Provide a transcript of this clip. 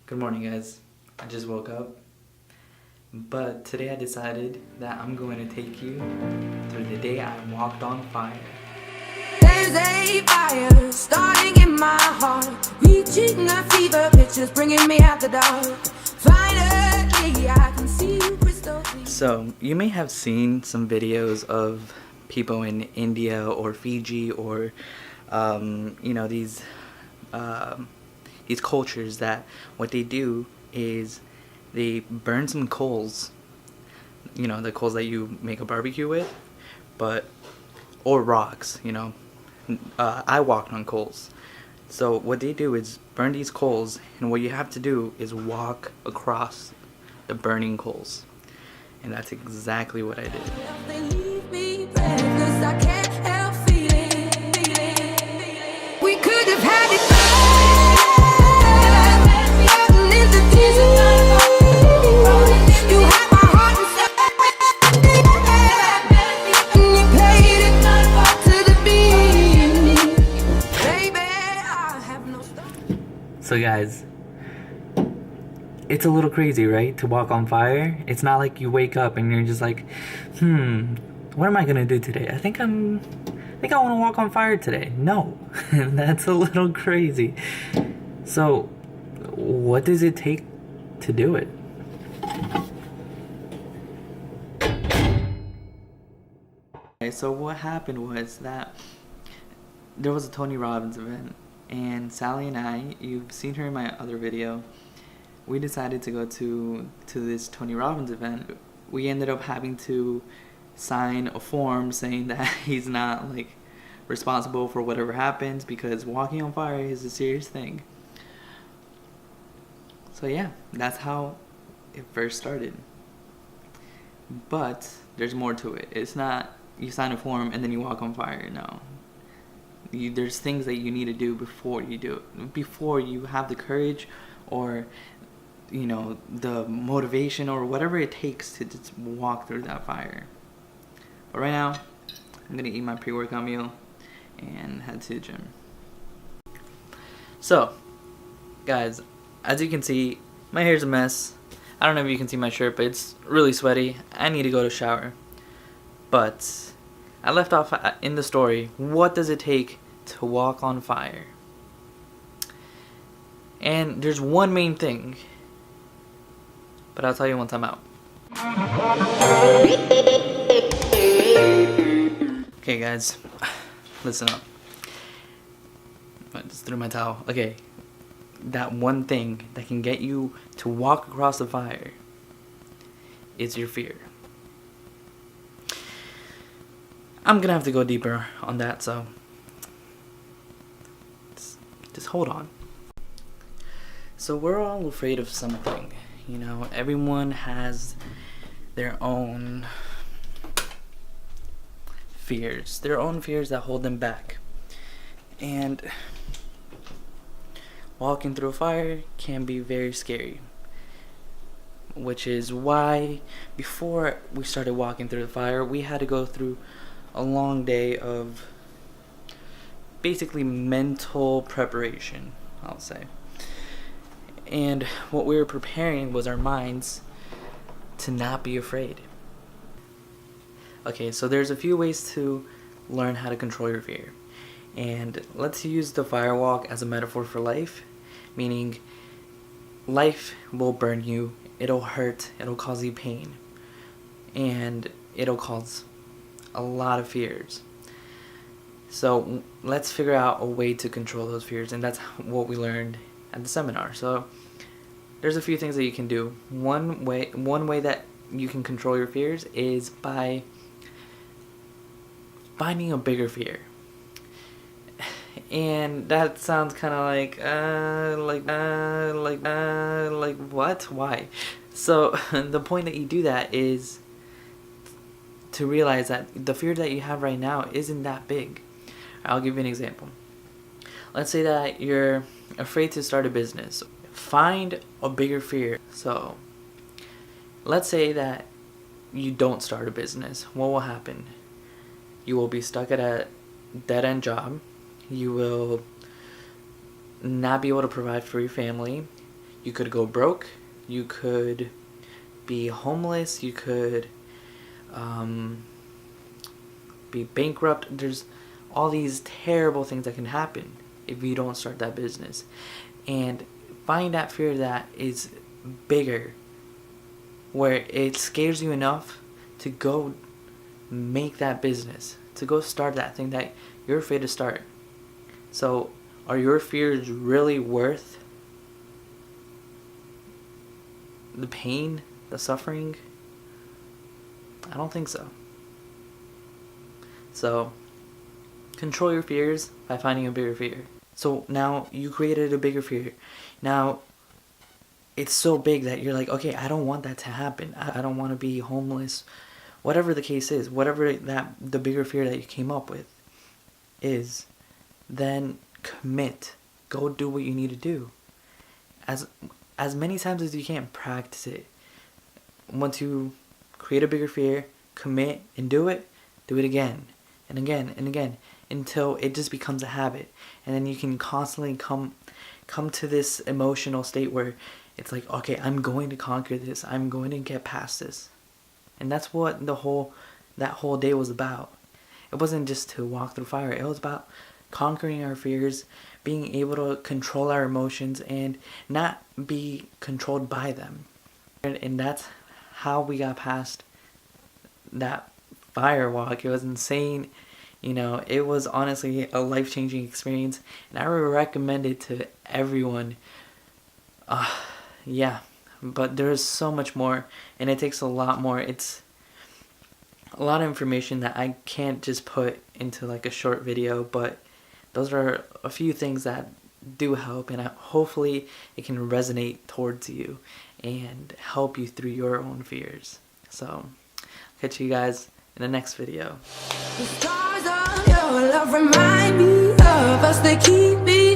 Good morning, guys. I just woke up, but today I decided that I'm going to take you through the day I walked on fire. There's a fire starting in my heart, reaching a fever pitch, just bringing me out the dark. Finally, I can see you crystal clear. So, you may have seen some videos of people in India or Fiji or, these cultures that what they do is they burn some coals, the coals that you make a barbecue with, or rocks, I walked on coals. So what they do is burn these coals, and what you have to do is walk across the burning coals. And that's exactly what I did. They leave me breathless, I can't help feeling. We could have had it in the desert. You had my heart and you played it to the beat. Baby, I have no stop. So guys, it's a little crazy, right? To walk on fire. It's not like you wake up and you're just like, what am I gonna do today? I think I want to walk on fire today. No, that's a little crazy. So, what does it take to do it? Okay, so what happened was that there was a Tony Robbins event, and Sally and I, you've seen her in my other video, we decided to go to this Tony Robbins event. We ended up having to sign a form saying that he's not responsible for whatever happens because walking on fire is a serious thing. So yeah, that's how it first started. But there's more to it. It's not you sign a form and then you walk on fire. No. There's things that you need to do before you do it. Before you have the courage or the motivation or whatever it takes to just walk through that fire. But right now, I'm gonna eat my pre-workout meal and head to the gym. So, guys, as you can see, my hair's a mess. I don't know if you can see my shirt, but it's really sweaty. I need to go to shower. But I left off in the story, what does it take to walk on fire? And there's one main thing, but I'll tell you once I'm out. Okay, guys, listen up. I just threw my towel. Okay, that one thing that can get you to walk across the fire is your fear. I'm gonna have to go deeper on that, so just hold on. So we're all afraid of something. Everyone has their own fears that hold them back. And walking through a fire can be very scary. Which is why before we started walking through the fire, we had to go through a long day of basically mental preparation, I'll say. And what we were preparing was our minds to not be afraid. Okay, so there's a few ways to learn how to control your fear. And let's use the fire walk as a metaphor for life, meaning life will burn you, it'll hurt, it'll cause you pain, and it'll cause a lot of fears. So let's figure out a way to control those fears, and that's what we learned at the seminar. So there's a few things that you can do. One way that you can control your fears is by finding a bigger fear. And that sounds kind of like what? Why? So the point that you do that is to realize that the fear that you have right now isn't that big. I'll give you an example. Let's say that you're afraid to start a business. Find a bigger fear. So let's say that you don't start a business. What will happen? You will be stuck at a dead-end job. You will not be able to provide for your family. You could go broke, you could be homeless, you could be bankrupt. There's all these terrible things that can happen if you don't start that business. And find that fear that is bigger, where it scares you enough to go make that business, to go start that thing that you're afraid to start. So are your fears really worth the pain, the suffering? I don't think so. So control your fears by finding a bigger fear. So now you created a bigger fear. Now it's so big that you're like, okay, I don't want that to happen. I don't want to be homeless. Whatever the case is, whatever the bigger fear that you came up with is, then commit. Go do what you need to do. As many times as you can, practice it. Once you create a bigger fear, commit and do it again and again and again until it just becomes a habit. And then you can constantly come to this emotional state where it's like, okay, I'm going to conquer this. I'm going to get past this. And that's what that whole day was about. It wasn't just to walk through fire. It was about conquering our fears, being able to control our emotions and not be controlled by them. And that's how we got past that fire walk. It was insane. You know, it was honestly a life-changing experience, and I would recommend it to everyone. Yeah, but there's so much more, and it takes a lot more. It's a lot of information that I can't just put into like a short video, but those are a few things that do help, and hopefully it can resonate towards you and help you through your own fears. So, catch you guys in the next video. The stars of your love remind me of us, they keep me